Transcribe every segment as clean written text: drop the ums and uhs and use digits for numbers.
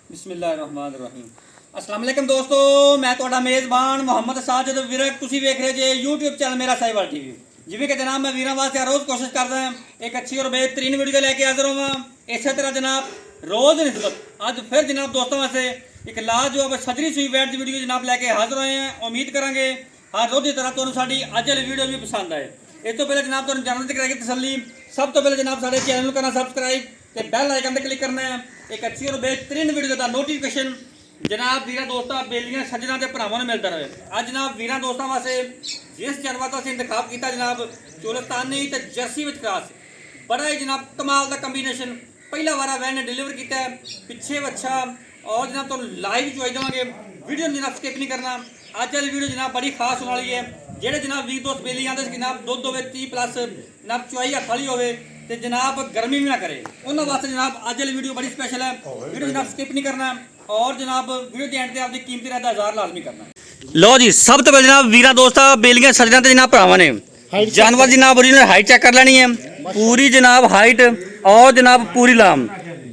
बिस्मिल्लाहिर्रहमानिर्रहीम। अस्सलाम वालेकुम दोस्तों, मैं ਤੁਹਾਡਾ ਮੇਜ਼ਬਾਨ ਮੁਹੰਮਦ ਸਾਜਦ ਵਿਰਕ। ਤੁਸੀਂ ਵੇਖ ਰਹੇ ਜੇ YouTube ਚੈਨਲ ਮੇਰਾ ਸਾਈਵਾਲ ਟੀਵੀ। ਜਿਵੇਂ ਕਿ ਜਨਾਬ ਮੈਂ ਵੀਰਾਂ ਵਾਸਤੇ ਰੋਜ਼ ਕੋਸ਼ਿਸ਼ ਕਰਦਾ ਹਾਂ ਇੱਕ ਅੱਛੀ ਔਰ बेहतरीन ਵੀਡੀਓ ਲੈ ਕੇ ਹਾਜ਼ਰ ਹੋਵਾਂ। ਇਸੇ ਤਰ੍ਹਾਂ ਜਨਾਬ रोज़ निस्बत ਅੱਜ फिर जनाब दोस्तों वास्ते एक लाजवाब सजरी सुई वैट की वीडियो जनाब लैके हाजिर होए हैं। उम्मीद करांगे हर रोज़ की तरह तुहानू साडी अज वाली वीडियो भी पसंद आए। इस तो पहले जनाब तुहानू जानने दी कराएगी तसल्ली, सब तो पहले जनाब साडे चैनल करना सबसक्राइब ते बैल आइकन ते क्लिक करना है। एक अच्छी और बेहतरीन वीडियो का नोटिफिकेशन जनाब वीर दोस्तों बेलियां सज्जना के भरावां नूं मिलता रहे। अज जनाब वीर दोस्तों वास्ते जिस जानवर का असीं इंतखाब किया जनाब चोलस्तानी ते जर्सी विच क्रॉस, बड़ा ही जनाब कमाल का कंबीनेशन पहला वारा वैन ने डिलीवर किया है। पिछे बच्चा और जनाब तो लाइव चुआई देवांगे, वीडियो जनाब स्किप नहीं करना। अज वाली वीडियो जनाब बड़ी खास होने वाली है। जेडे जनाब वीर दोस्त बेली आते जनाब दुध होवे 30+ जनाब चुआई हथ वाली होवे ते जनाब गर्मी भी ना करे, उन्होंने वास्ते जनाब अज वाली वीडियो बड़ी स्पेशल है। वीडियो जनाब स्किप नहीं करना और जनाब वीडियो के एंड ते आपकी कीमती राय दा इज़हार लाजमी करना। लो जी, सब तो पहले जनाब वीर दोस्त बेलियां सजना ते जनाब भरावां ने जानवर जनाब ओरिजिनल हाइट चेक कर लेनी है, पूरी जनाब हाइट और जनाब पूरी लाम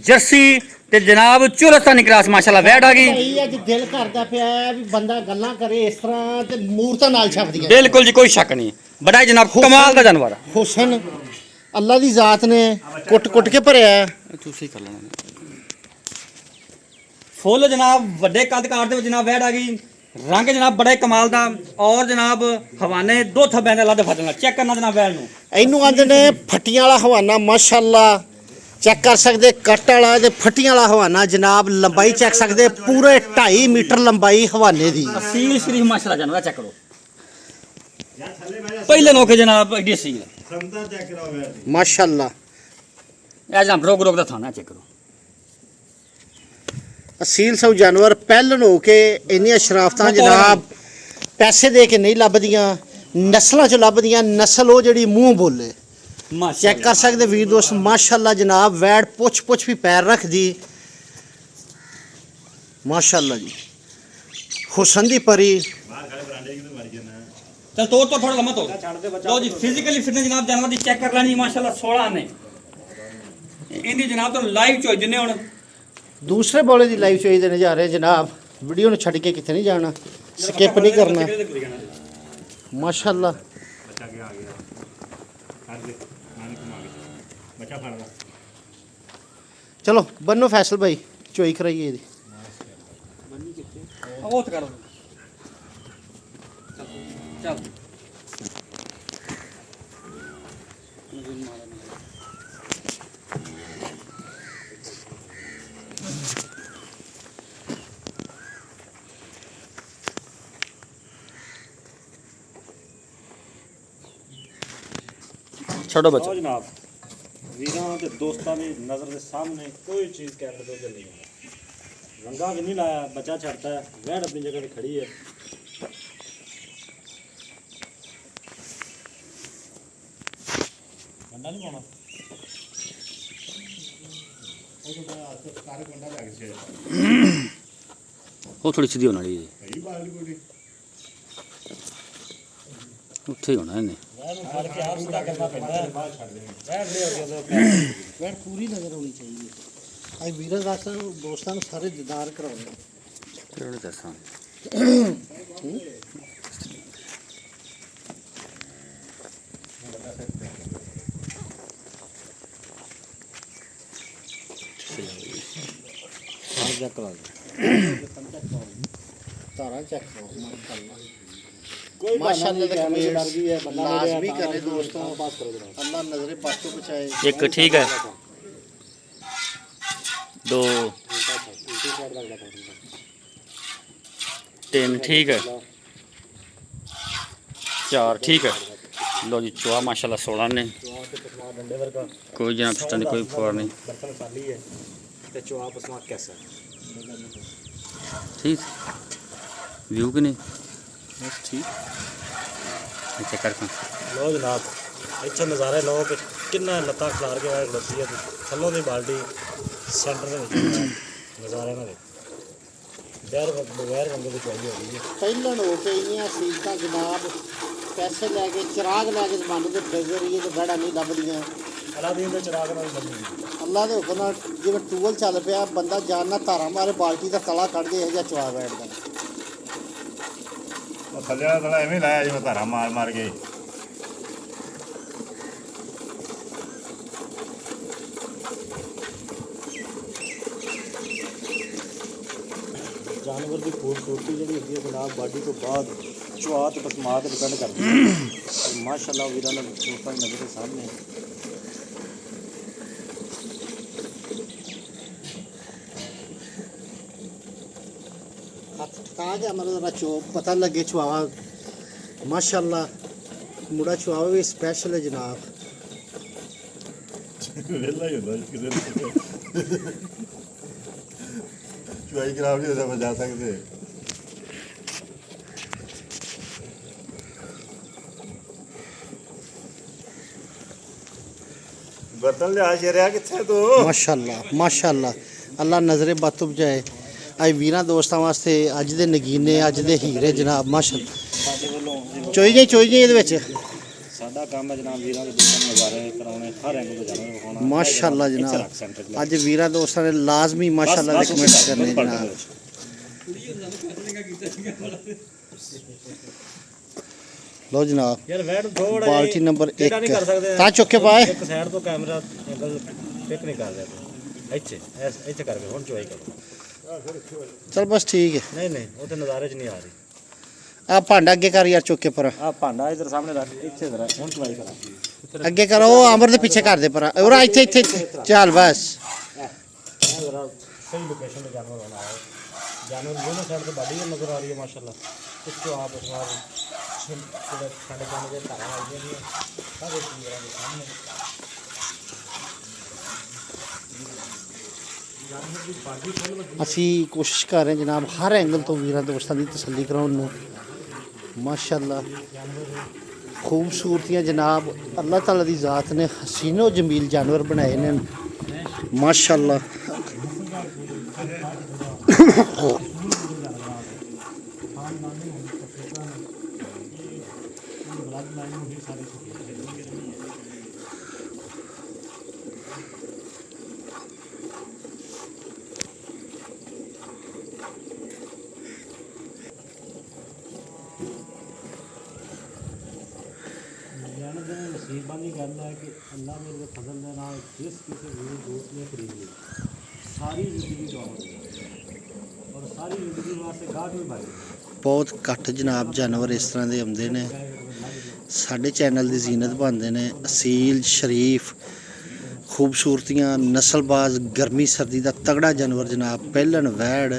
जर्सी ते जनाब चोलस्तानी क्रॉस माशाल्लाह वैट आ गई। ਅੱਜ ਦਿਲ ਕਰਦਾ ਪਿਆ ਵੀ ਬੰਦਾ ਗੱਲਾਂ ਕਰੇ ਇਸ ਤਰ੍ਹਾਂ ਤੇ ਮੂਰਤਾਂ ਨਾਲ ਛਪਦੀਆਂ। बिल्कुल जी, कोई शक नहीं, बड़ा ही जनाब कमाल का जानवर ਹੁਸਨ ਅੱਲਾ ਦੀ ਜ਼ਾਤ ਨੇ ਕੁੱਟ ਕੇ ਭਰਿਆ। ਤੁਸੀਂ ਕਰ ਲੈਣਾ ਫੁੱਲ ਜਨਾਬ ਵੱਡੇ ਕੱਦ ਕਾਰ ਦੇ ਵਿੱਚ ਜਨਾਬ ਵੈਟ ਆ ਗਈ। रंग जनाब बड़ा कमाल का और जनाब हवाने दो थब्बे दे लद फटना चेक करना जनाब वैल नूं। ਇਹਨੂੰ ਆਂਦੇ ਨੇ ਫੱਟੀਆਂ ਵਾਲਾ ਹਵਾਨਾ। ਮਾਸ਼ਾਅੱਲਾ ਚੈੱਕ ਕਰ ਸਕਦੇ, ਕੱਟ ਵਾਲਾ ਤੇ ਫੱਟੀਆਂ ਵਾਲਾ ਹਵਾਨਾ ਜਨਾਬ। ਲੰਬਾਈ ਚੈੱਕ ਸਕਦੇ, ਪੂਰੇ 2.5 ਮੀਟਰ ਲੰਬਾਈ ਹਵਾਨੇ ਦੀ। असील शरीफ माशाल्लाह जानवर चेक करो, पहले नौके जनाब एडी असील संता चेक कराओ यार। ਮਾਸ਼ਾਅੱਲਾ ए जनाब रोक रोक दा थाना चेक करो। ਅਸੀਲ ਸਭ ਜਾਨਵਰ ਪਹਿਲਨ ਹੋ ਕੇ ਇੰਨੀਆਂ ਸ਼ਰਾਫਤਾਂ ਜਨਾਬ ਪੈਸੇ ਦੇ ਕੇ ਨਹੀਂ ਲੱਭਦੀਆਂ, ਨਸਲਾਂ 'ਚ ਲੱਭਦੀਆਂ। ਨਸਲ ਉਹ ਜਿਹੜੀ ਮੂੰਹ ਬੋਲੇ। ਚੈੱਕ ਕਰ ਸਕਦੇ ਵੀਰ ਦੋਸਤ ਮਾਸ਼ਾਅੱਲਾ ਜਨਾਬ ਵੈੜ ਪੁੱਛ ਵੀ ਪੈਰ ਰੱਖਦੀ। ਮਾਸ਼ਾਅੱਲਾ ਜੀ ਹੁਸਨ ਦੀ ਪਰੀ। चल तोड़ तो थोड़ा लम्बा तोड़ लो जी। फिजिकली फिटनेस जनाब जानवर की चेक कर लेनी माशाल्लाह 16 ने इनकी जनाब तो लाइव चॉइस दिने हुण ਦੂਸਰੇ ਬੋਲੇ ਦੀ ਲਾਈਵ ਚੋਈ ਦੇਣੇ ਜਾ ਰਹੇ ਜਨਾਬ। ਵੀਡੀਓ ਨੂੰ ਛੱਡ ਕੇ ਕਿੱਥੇ ਨਹੀਂ ਜਾਣਾ, ਸਕਿਪ ਨਹੀਂ ਕਰਨਾ। ਮਾਸ਼ਾਅੱਲਾ ਬੱਚਾ ਗਿਆ ਆ ਗਿਆ ਕਰ ਦੇ ਨਾਨੀ ਘੁਮਾ ਕੇ ਬੱਚਾ ਫੜ ਲਾ। ਚਲੋ ਬੰਨੋ ਫੈਸਲ ਭਾਈ, ਚੋਈ ਕਰਾਈਏ ਇਹਦੀ। वो तो करो चल छोड़ो बच्चा। ਲਓ ਜਨਾਬ ਵੀਰਾਂ ਤੇ ਦੋਸਤਾਂ ਦੀ ਨਜ਼ਰ ਦੇ ਸਾਹਮਣੇ ਕੋਈ ਚੀਜ਼ ਕੈਮਰੇ ਤੋਂ ਨਹੀਂ ਹੈ। ਰੰਗਾ ਵੀ ਨਹੀਂ ਲਾਇਆ, ਬੱਚਾ ਛੱਡਤਾ ਹੈ, ਵੈੜ ਆਪਣੀ ਜਗ੍ਹਾ ਤੇ ਖੜੀ ਹੈ। ਗੰਡਾ ਨਹੀਂ ਪਾਉਣਾ ਉਹ ਤਾਂ ਸਾਰੇ ਗੰਡਾ ਲੱਗ ਗਿਆ। वो थोड़ी सीधी होने वाली है, ਸਹੀ ਬਾਲ ਕੋਈ उत्थे ही होना इन्हें। ਵੈੜ ਨੂੰ ਫੜ ਕੇ ਆਪ ਸਿੱਧਾ ਕਰਨਾ ਪੈਂਦਾ ਹੈ। ਬਾਹਰ ਛੱਡ ਦੇਣੀ ਵੈੜ ਨਹੀਂ ਹੋ ਗਿਆ ਤਾਂ ਵੈੜ ਪੂਰੀ ਨਜ਼ਰ ਹੋਣੀ ਚਾਹੀਦੀ। ਅੱਜ ਵੀਰਾਂ ਦੋਸਤਾਂ ਨੂੰ ਸਾਰੇ ਦੀਦਾਰ ਕਰਾਉਣੇ। तेरे दसा ਤਾਰਾਂ ਚੈੱਕ ਕਰੋ। ਮਾਸ਼ਾਅੱਲਾ ਕੋਈ ਮਾਸ਼ਾਅੱਲਾ ਦਾ ਕੈਮਰੇ ਡਰ ਗਈ ਹੈ ਬੰਦਾ ਮੇਰੇ ਲਾਜ਼ਮੀ ਨਾਲ ਕਰੇ ਦੋਸਤੋਂ। ਪਾਸ ਕਰੋ ਜਨਾਬ। ਅੱਲਾ ਨਜ਼ਰੇ ਪਾਸ ਤੋਂ ਬਚਾਏ। एक ठीक है, दो तीन ठीक है, चार ठीक है। लो जी चुहा माशाल्लाह 16 ने, डंडे वर्गा कोई जनाब सिस्टम नहीं, कोई फुआर नहीं। बर्तन खाली है ते चुहा पसमा कैसा ठीक व्यू कि नहीं बस ठीक। चेक कर लो जनाब ਇੱਥੇ ਨਜ਼ਾਰੇ ਲਓ ਕਿ ਕਿੰਨਾ ਲੱਤਾਂ ਖਿਲਾਰ ਕੇ ਆਇਆ ਖਲੋਤੀ ਹੈ। ਥੱਲੋਂ ਦੀ ਬਾਲਟੀ ਸੈਂਟਰ ਦੇ ਵਿੱਚ ਨਜ਼ਾਰੇ ਨਾਲ ਬਗੈਰ ਰੰਗ ਦੀ ਚੋਈ ਹੋ ਗਈ ਹੈ। ਪਹਿਲਣ ਹੋ ਕੇ ਇੰਨੀਆਂ ਸੀਟਾਂ ਜਨਾਬ पैसे लैके चिराग लैके जमाने के फिर ये तो बड़ा नहीं लभदियाँ ਅਲਾਦੀਨ ਦੇ ਚਿਰਾਗ ਨਾਲ ਲੱਗੀ। ਅੱਲਾ ਦੇ ਹੁਕਮ ਨਾਲ ਜਿਵੇਂ ਟੂਲ ਚੱਲ ਪਿਆ, ਬੰਦਾ ਜਾਨ ਨਾਲ ਧਾਰਾਂ ਮਾਰੇ ਬਾਲਟੀ ਦਾ ਤਲਾ ਕੱਢ ਦੇ, ਇਹੋ ਜਿਹਾ ਚਵਾ ਬੈਠਦਾ। ਉਹ ਥੱਲੇ ਵਾਲਾ ਤਲਾ ਐਵੇਂ ਲਾਇਆ ਜਿਵੇਂ ਧਾਰਾ ਮਾਰ ਮਾਰ ਕੇ। ਜਾਨਵਰ ਦੀ ਖੂਬਸੂਰਤੀ ਜਿਹੜੀ ਹੁੰਦੀ ਹੈ ਜਨਾਬ ਬਾਡੀ ਤੋਂ ਬਾਅਦ ਚਵਾ ਤੇ ਪਸਮਾ ਤੇ ਡਿਪੈਂਡ ਕਰਦੀ ਹੈ। ਮਾਸ਼ਾਅੱਲਾ ਵੀਰਾਂ ਨਾਲ ਦੋਸਤਾਂ ਦੀ ਨਜ਼ਰ ਦੇ ਸਾਹਮਣੇ ਹੱਥ ਟਕਾ ਗਿਆ ਮੈਨੂੰ ਜ਼ਰਾ ਪਤਾ ਲੱਗੇ ਚਵਾਵਾ। ਮਾਸ਼ਾਅੱਲਾ ਮੁੰਡਾ ਚਵਾਵਾ ਵੀ ਸਪੈਸ਼ਲ ਹੈ ਜਨਾਬ। ਵਿਹਲਾ ਹੀ ਹੁੰਦਾ ਕਿਸੇ ਨੂੰ ਚੁਆਈ ਖਰਾਬ ਨਹੀਂ ਹੁੰਦਾ ਬਚਾ ਸਕਦੇ। बर्तन लिया शेरिया किथे तू ਮਾਸ਼ਾਅੱਲਾ ਮਾਸ਼ਾਅੱਲਾ, ਅੱਲਾ ਨਜ਼ਰੇ ਬਦ ਤੋਂ ਬਚਾਏ। ਅੱਜ ਵੀਰਾਂ ਦੋਸਤਾਂ ਵਾਸਤੇ ਅੱਜ ਦੇ ਨਗੀਨੇ, ਅੱਜ ਦੇ ਹੀਰੇ ਜਨਾਬ। ਮਾਸ਼ਾਅੱਲਾ ਸਾਡੇ ਵੱਲੋਂ ਚੋਈ ਜੀ ਇਹਦੇ ਵਿੱਚ। ਸਾਡਾ ਕੰਮ ਹੈ ਜਨਾਬ ਵੀਰਾਂ ਦੇ ਦਰਸ਼ਨ ਨਜ਼ਾਰੇ ਕਰਾਉਣੇ, ਹਰ ਐਂਗਲ ਤੋਂ ਜਾਣਵੇਂ ਵਿਖਾਉਣਾ। ਮਾਸ਼ਾਅੱਲਾ ਜਨਾਬ, ਅੱਜ ਵੀਰਾਂ ਦੋਸਤਾਂ ਨੇ ਲਾਜ਼ਮੀ ਮਾਸ਼ਾਅੱਲਾ ਦੇ ਕਮੈਂਟ ਕਰਨੇ ਜਨਾਬ। ਲੋ ਜਨਾਬ, ਯਾਰ ਵੈਟ ਥੋੜਾ ਬਾਲਟੀ ਨੰਬਰ ਕਿਹੜਾ ਨਹੀਂ ਕਰ 1 ਸਕਦੇ। ਤਾਂ ਚੁੱਕ ਕੇ ਪਾਏ। ਇੱਕ ਸਾਈਡ ਤੋਂ ਕੈਮਰਾ ਐਂਗਲ ਪਿਕ ਨਹੀਂ ਕਰ ਰਿਹਾ ਤੂੰ। ਇੱਥੇ ਕਰਕੇ ਹੁਣ ਚੁਆਈ ਕਰੋ। ਚਲ ਬਸ ਠੀਕ ਹੈ। ਨਹੀਂ ਉਹ ਤੇ ਨਜ਼ਾਰੇ 'ਚ ਨਹੀਂ ਆ ਰਹੀ। ਆ ਭਾਂਡਾ ਅੱਗੇ ਕਰ ਯਾਰ, ਚੁੱਕ ਕੇ ਪਰ ਆ ਭਾਂਡਾ ਇਧਰ ਸਾਹਮਣੇ ਰੱਖ, ਇੱਥੇ ਜ਼ਰਾ ਹੁਣ ਚੁਆਈ ਕਰਾਂ। ਅੱਗੇ ਕਰੋ, ਉਹ ਅਮਰ ਦੇ ਪਿੱਛੇ ਕਰ ਦੇ ਪਰ। ਉਹ ਇੱਥੇ ਚੱਲ ਬਸ। ਇਹ ਜ਼ਰਾ ਸਹੀ ਲੋਕੇਸ਼ਨ ਤੇ ਜਾਨਵਰ ਹੋਣਾ ਹੈ। ਜਾਨਵਰ ਦੋਨੋਂ ਸਾਈਡ ਤੋਂ ਬਾਡੀ ਨਜ਼ਰ ਆ ਰਹੀ ਹੈ ਮਾਸ਼ਾਅੱਲਾ। इसको आप साढ़े जाने के तारा आई जाती है सब एक के सामने ਅਸੀਂ ਕੋਸ਼ਿਸ਼ ਕਰ ਰਹੇ ਜਨਾਬ ਹਰ ਐਂਗਲ ਤੋਂ ਵੀਰਾਂ ਦੋਸਤਾਂ ਦੀ ਤਸੱਲੀ ਕਰਾਉਣ ਨੂੰ। ਮਾਸ਼ਾਅੱਲਾ ਖੂਬਸੂਰਤੀਆਂ ਜਨਾਬ ਅੱਲਾਹ ਤਾਲਾ ਦੀ ਜ਼ਾਤ ਨੇ ਹਸੀਨੋ ਜਮੀਲ ਜਾਨਵਰ ਬਣਾਏ ਨੇ ਮਾਸ਼ਾਅੱਲਾ। नसीबानी गल है कि अल्लाह मेरे फजल के नाल जिस किसी मेरे दोस्त ने खरीद ली सारी जिंदगी गवां और सारी जिंदगी वास्ते गाहक भी भाई ਬਹੁਤ ਘੱਟ ਜਨਾਬ ਜਾਨਵਰ ਇਸ ਤਰ੍ਹਾਂ ਦੇ ਆਉਂਦੇ ਨੇ ਸਾਡੇ ਚੈਨਲ ਦੀ ਜ਼ੀਨਤ ਬਣਦੇ ਨੇ। ਅਸੀਲ ਸ਼ਰੀਫ ਖੂਬਸੂਰਤੀਆਂ ਨਸਲਬਾਜ਼ ਗਰਮੀ ਸਰਦੀ ਦਾ ਤਗੜਾ ਜਾਨਵਰ ਜਨਾਬ ਪਹਿਲਣ ਵੈੜ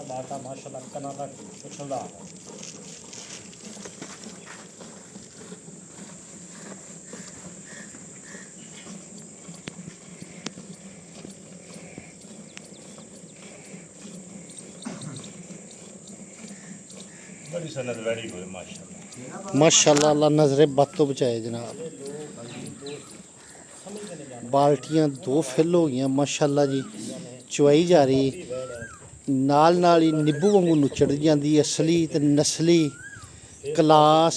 बाटा माशाल्लाह कना तक उछलदा बड़ी सनत वेरी गुड माशाल्लाह माशाल्लाह अल्लाह नजरे बद तो बचाए जनाब। बाल्टियां दो फिल हो गई माशाल्लाह जी चुआई जा रही नाल नाल ही निब्बू वांगू नुचड़ जाती असली ते नस्ली क्लास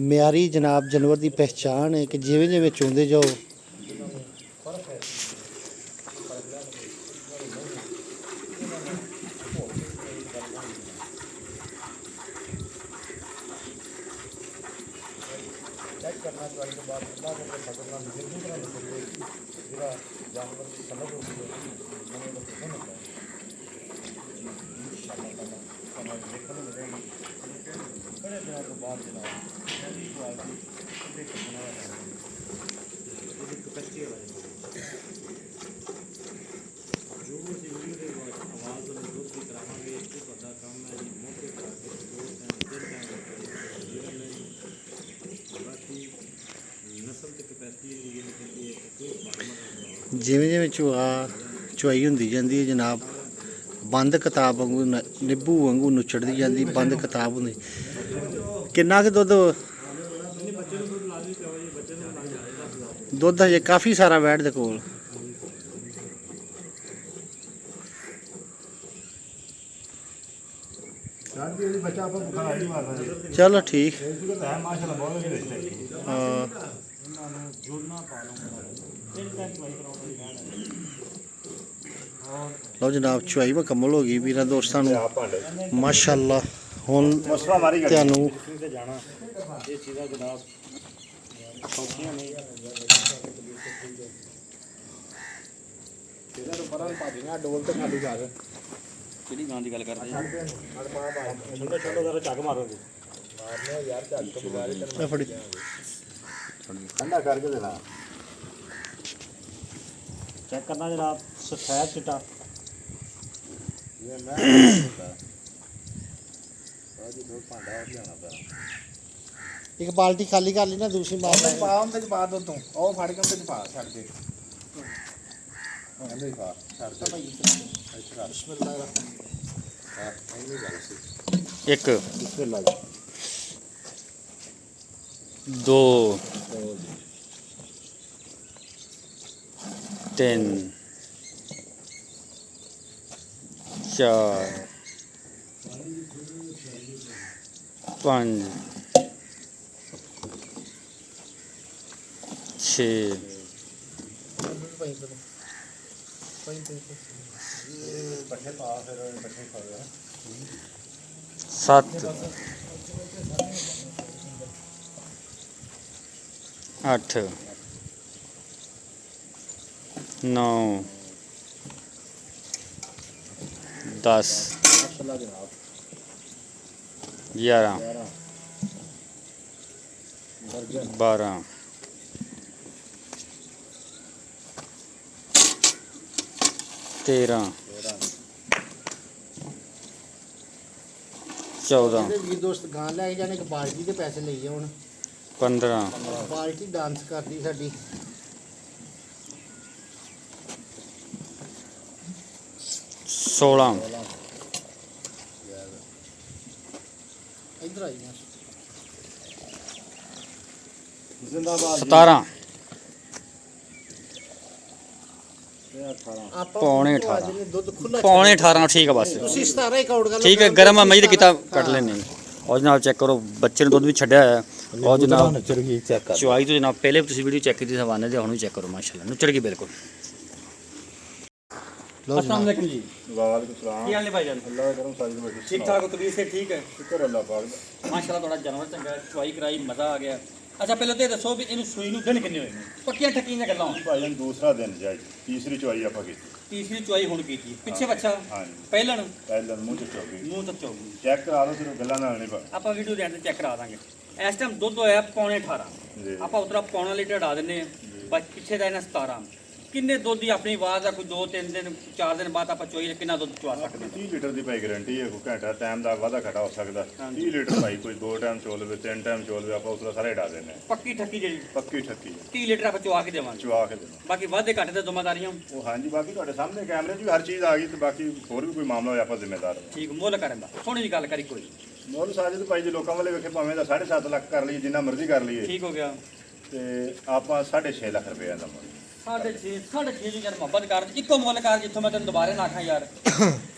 म्यारी जनाब जानवर की पहचान है कि जिवें जिवें चुंदे जाओ करना चाहिए के बाद अल्लाह के फजल नाल जिंदगी तरह निकले जेड़ा जानवर की समझ होती है मैंने तो पसंद होता है इंशाल्लाह ताला हमारे देखने मिलेगी बड़े दिनों के बाद जनाब नदी को आगे देख बनाया जाएगा ये कच्ची है जो भी वीडियो दे आवाज़ और दूध की करावांगे इसको बड़ा काम है मौके पर आके दो टाइम तीन टाइम बाकी ਜਿਵੇਂ ਜਿਵੇਂ ਚੁਆਈ ਹੁੰਦੀ ਜਾਂਦੀ ਹੈ ਜਨਾਬ, ਬੰਦ ਕਿਤਾਬ ਵਾਂਗੂ ਨਿੱਬੂ ਵਾਂਗੂ ਨੁੱਚੜਦੀ ਜਾਂਦੀ, ਬੰਦ ਕਿਤਾਬ ਹੁੰਦੀ। ਕਿੰਨਾ ਕੁ ਦੁੱਧ ਹਜੇ ਕਾਫੀ ਸਾਰਾ ਵੈੜ ਦੇ ਕੋਲ। ਬੱਚਾ ਆਪਾਂ ਭੁੱਖਾ ਨਹੀਂ ਮਾਰਦਾ ਚਲੋ ਠੀਕ। ਮਾਸ਼ਾਅੱਲਾ ਬਹੁਤ ਵਧੀਆ ਰਿਸ਼ਤਾ ਹਾਂ ਲਓ ਜਨਾਬ, ਚੁਆਈ ਮੁਕੰਮਲ ਹੋ ਗਈ ਵੀਰਾਂ ਦੋਸਤਾਂ ਨੂੰ ਮਾਸ਼ਾਅੱਲਾ। ਹੁਣ ਮਸਲਾ ਮਾਰੀ ਗੱਲ ਤੁਹਾਨੂੰ ਤੇ ਜਾਣਾ ਇਹ ਚੀਜ਼ਾਂ ਜਨਾਬ ਸੌਖੀਆਂ ਨਹੀਂ। ਇਹਦਾ ਤੋਂ ਪਰਾਂ ਭਾਜੀਆਂ ਡੋਲ ਤੇ ਖਾਲੀ ਕਰ ਕਿਹੜੀ ਗਾਂ ਦੀ ਗੱਲ ਕਰਦੇ ਛੋਟਾ ਛੋਟਾ ਜ਼ਰਾ ਚੱਕ ਮਾਰੋਗੇ ਮਾਰਨੇ ਯਾਰ ਝੱਗ ਤੋਂ ਬਗਾਰੇ ਇਹ ਫੜੀ ਠੰਡਾ ਕਰਕੇ ਦੇਣਾ। ਚੈੱਕ ਕਰਨਾ ਜਨਾਬ, ਸਫੈਦ ਚਿੱਟਾ ਇਹ ਮੈਂ ਆਜੀ ਦੋ ਭਾਂਡਾ ਲਿਆਣਾ ਪਿਆ। ਇੱਕ ਬਾਲਟੀ ਖਾਲੀ ਕਰ ਲਈ ਨਾ, ਦੂਸਰੀ ਬਾਲਟੀ ਪਾ ਉਹਦੇ ਚ ਪਾ ਦੋ ਤੂੰ ਉਹ ਫੜ ਕੇ ਉਹਦੇ ਚ ਪਾ ਛੱਡ ਦੇ ਉਹਦੇ ਪਾ ਛੱਡ ਦੇ ਭਾਈ ਬਿਸਮਿਲ੍ਲਾਹ ਹਾਂ ਇੰਨੀ ਗੱਲ ਸੀ। ਇੱਕ ਬਿਸਮਿਲ੍ਲਾਹ 2 3 4 5 6 ਪੱਠੇ ਪਾ ਫਿਰ ਪੱਠੇ ਖਾ ਲਿਆ 7 8 9 10 11 12 13 14 ਵੀਰ ਦੋਸਤ ਗਾਂ ਲੈ ਕੇ ਜਾਣੇ, ਇੱਕ ਬਾਲਟੀ ਦੇ ਪੈਸੇ ਲਈਏ ਹੁਣ। 15 ਬਾਲਟੀ ਡਾਂਸ ਕਰਦੀ ਸਾਡੀ। 16 ਇੱਧਰ ਆਈ ਨਾ। ਜ਼ਿੰਦਾਬਾਦ 17 ਆਪਾਂ ਪੌਣੇ ਉਹ 18 ਨੇ ਦੁੱਧ ਖੁੱਲਾ ਪੌਣੇ 18 ਠੀਕ ਹੈ ਬਸ ਤੁਸੀਂ 17 ਹੀ ਕਾਊਂਟ ਕਰ ਲਓ। ਠੀਕ ਹੈ, ਗਰਮ ਆ ਮਈ ਦੇ ਕੀਤਾ ਕੱਟ ਲੈਣੇ। ਔਰ ਜਨਾਬ ਚੈੱਕ ਕਰੋ, ਬੱਚੇ ਨੇ ਦੁੱਧ ਵੀ ਛੱਡਿਆ ਹੋਇਆ ਹੈ। ਔਰ ਜਨਾਬ ਨੱਚਰ ਗਈ ਚੈੱਕ ਕਰ। ਚੁਆਈ ਤੋਂ ਜਨਾਬ ਪਹਿਲੇ ਤੁਸੀਂ ਵੀਡੀਓ ਚੈੱਕ ਕੀਤੀ ਹਵਾਨੇ ਦੇ, ਹੁਣ ਵੀ ਚੈੱਕ ਕਰੋ ਮਾਸ਼ਾਅੱਲਾ ਨੁੱਚੜ ਗਈ ਬਿਲਕੁਲ। ਲਓ अस्सलाम वालेकुम जी, ਵਾਲੇਕੁਮ ਸਲਾਮ। ਕੀ ਹਾਲ ਨੇ ਭਾਈਜਾਨ? ਅੱਲਾਹ ਕਰਮ ਸਾਜੀ ਦੇ ਬੈਠੇ ਠੀਕ ਠਾਕ ਹੋ, ਤਬੀਅਤ ਸੇ ਠੀਕ ਹੈ? ਸ਼ੁਕਰ ਅੱਲਾਹ ਪਾਕ ਦਾ। ਮਾਸ਼ਾਅੱਲਾ ਤੁਹਾਡਾ ਜਾਨਵਰ ਚੰਗਾ ਹੈ, ਚੁਆਈ ਕਰਾਈ ਮਜ਼ਾ ਆ ਗਿਆ। ਅੱਛਾ ਪਹਿਲਾਂ ਤੇ ਦੱਸੋ ਵੀ ਇਹਨੂੰ ਸੂਈ ਨੂੰ ਦਿਨ ਕਿੰਨੇ ਹੋਏ ਨੇ? ਪੱਕੀਆਂ ਠੱਕੀਆਂ ਗੱਲਾਂ ਹੋਣ। ਭਾਈਜਾਨ ਦੂਸਰਾ ਦਿਨ ਜਾਈ, ਤੀਸਰੀ ਚੁਆਈ ਆਪਾਂ ਕੀਤੀ। ਤੀਸਰੀ ਚੁਆਈ ਹੁਣ ਕੀਤੀ, ਪਿੱਛੇ ਬੱਚਾ ਹਾਂਜੀ ਪਹਿਲਣ ਪਹਿਲਾਂ ਮੂੰਹ ਚ ਚੋਗੀ ਮੂੰਹ ਤੱਕ ਚੌਗੀ। ਚੈੱਕ ਕਰਾ ਲਓ, ਸਿਰਫ ਗੱਲਾਂ ਨਾਲ ਨਹੀਂ ਪਾ ਆਪਾਂ ਵੀਡੀਓ ਦੇ ਅੰਦਰ ਚੈੱਕ ਕਰਾ ਦਾਂਗੇ। ਇਸ ਟਾਈਮ ਦੁੱਧ ਹੋਇਆ ਪੌਣੇ 18, ਜੀ। ਆਪਾਂ ਉਤਰਾ ਪੌਣਾ ਲੀਟਰ ਹਟਾ ਦਿੰਨੇ ਆ, ਬਸ ਪਿੱਛੇ ਦਾ ਇਹਨਾਂ 17। ਕਿੰਨੇ ਦੁੱਧ ਦੀ ਆਪਣੀ ਆਵਾਜ਼ ਆ, ਕੋਈ 2-3 ਦਿਨ 4 ਦਿਨ ਬਾਅਦ ਆਪਾਂ ਚੋਈ ਕਿੰਨਾ ਦੁੱਧ ਚਵਾ ਸਕਦੇ ਹਾਂ? 30 ਲੀਟਰ ਦੀ ਭਾਈ ਗਾਰੰਟੀ ਹੈ। ਕੋਈ ਘੰਟਾ ਟਾਈਮ ਦਾ ਵਾਧਾ ਘਟਾ ਹੋ ਸਕਦਾ। 30 ਲੀਟਰ ਭਾਈ ਕੋਈ 2 ਟਾਈਮ ਚੋਲ ਲਵੇ 3 ਟਾਈਮ ਚੋਲ ਲਵੇ, ਆਪਾਂ ਉਸਦਾ ਸਾਰੇ ਡਾ ਦਿੰਦੇ ਹਾਂ। ਪੱਕੀ ਠੱਕੀ ਜਿਹੜੀ ਪੱਕੀ ਠੱਕੀ ਹੈ, 30 ਲੀਟਰ ਆਪਾਂ ਚਵਾ ਕੇ ਦੇਵਾਂਗੇ। ਚੁਆ ਕੇ ਦੇਣਾ। ਬਾਕੀ ਵਾਧੇ ਘਾਟੇ ਤੇ ਜ਼ਿੰਮੇਵਾਰੀਆਂ ਉਹ ਹਾਂਜੀ, ਬਾਕੀ ਤੁਹਾਡੇ ਸਾਹਮਣੇ ਕੈਮਰੇ 'ਚ ਵੀ ਹਰ ਚੀਜ਼ ਆ ਗਈ, ਤੇ ਬਾਕੀ ਹੋਰ ਵੀ ਕੋਈ ਮਾਮਲਾ ਹੋਇਆ ਆਪਾਂ ਜ਼ਿੰਮੇਦਾਰ ਹਾਂ। ਠੀਕ ਮੁੱਲ ਕਰਨ ਦਾ ਸੋਹਣੀ ਜੀ ਗੱਲ ਕਰੀ ਕੋਈ। ਮੁੱਲ ਸਾਜਦ ਭਾਈ ਜੀ ਲੋਕਾਂ ਵਾਲੇ ਵੇਖੇ ਭਾਵੇਂ ਦਾ 7.5 ਲੱਖ ਕਰ ਲਈਏ, ਜਿੰਨਾ ਮਰਜ਼ੀ ਕਰ ਲਈਏ, ਠੀਕ ਹੋ ਗਿਆ। ਤੇ ਆਪਾਂ 6.5 ਲੱਖ ਰੁਪਏ ਦਾ ਮੁੱਲ। 6.5 ਦੀ ਜਨ ਮੁਹੱਬਤ ਕਰ, ਇੱਕੋ ਮੁੱਲ ਕਰ, ਜਿੱਥੋਂ ਮੈਂ ਤੈਨੂੰ ਦੁਬਾਰੇ ਨਾ ਆਖਾਂ ਯਾਰ,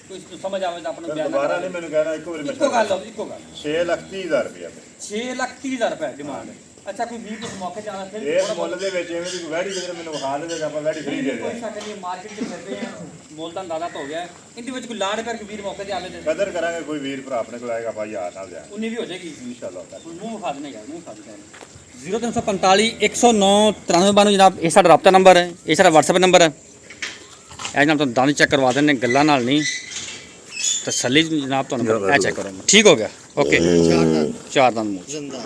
ਕੋਈ ਸਮਝ ਆਵੇ ਤਾਂ ਆਪਾਂ ਨੂੰ ਫਿਰ ਬਿਆਨ ਦੁਬਾਰਾ ਨਹੀਂ ਮੈਨੂੰ ਕਹਿਣਾ, ਇੱਕੋ ਵਾਰੀ ਇੱਕੋ ਗੱਲ ਇੱਕੋ ਗੱਲ 6,30,000 ਰੁਪਏ। 6,30,000 ਰੁਪਏ ਡਿਮਾਂਡ। ਅੱਛਾ ਕੋਈ 20 ਤੋਂ ਮੌਕੇ ਜਾਣਾ ਫਿਰ ਇਸ ਮੁੱਲ ਦੇ ਵਿੱਚ ਐਵੇਂ ਦੀ ਕੋਈ ਵੈੜੀ ਜਿਹੜੇ ਮੈਨੂੰ ਵਿਖਾ ਦੇਵੇਗਾ, ਆਪਾਂ ਵੈੜੀ ਫਰੀ ਦੇ ਕੋਈ ਦੇ। ਸ਼ੱਕ ਨਹੀਂ, ਮਾਰਕੀਟ 'ਚ ਫਿਰਦੇ ਆ, ਮੁੱਲ ਤਾਂ ਜ਼ਿਆਦਾ ਹੋ ਗਿਆ। ਇਹਦੇ ਵਿੱਚ ਕੋਈ ਲਾੜ ਕਰਕੇ ਵੀਰ ਮੌਕੇ ਤੇ ਆਲੇ ਦੇ ਕਦਰ ਕਰਾਂਗੇ, ਕੋਈ ਵੀਰ ਭਰਾ ਆਪਣੇ ਕੋਲ ਆਏਗਾ, ਆਪਾਂ ਯਾਰ ਨਾਲ ਜਾਏ ਉਨੀ ਵੀ ਹੋ ਜਾਏਗੀ। ਇਨਸ਼ਾਅੱਲਾ। ਮੂੰਹ ਖਾ ਦੇਣੇ ਯਾਰ, ਮੂੰਹ ਖਾ ਦੇ। 0345 109 9392 ਜਨਾਬ, ਇਹ ਸਾਡਾ ਰਾਬਤਾ ਨੰਬਰ ਹੈ, ਇਹ ਸਾਡਾ WhatsApp ਨੰਬਰ ਹੈ। ਇਹ ਜਨਾਬ ਤੁਹਾਨੂੰ ਦੰਦ ਚੈੱਕ ਕਰਵਾ ਦਿੰਦੇ, ਗੱਲਾਂ ਨਾਲ ਨਹੀਂ, ਤਸੱਲੀ ਜਨਾਬ ਤੁਹਾਨੂੰ ਇਹ ਚੈੱਕ ਕਰੋ। ਠੀਕ ਹੋ ਗਿਆ, ਓਕੇ। 4 ਦੰਦ ਮੂੰਹ 'ਚ। ਜ਼ਿੰਦਾ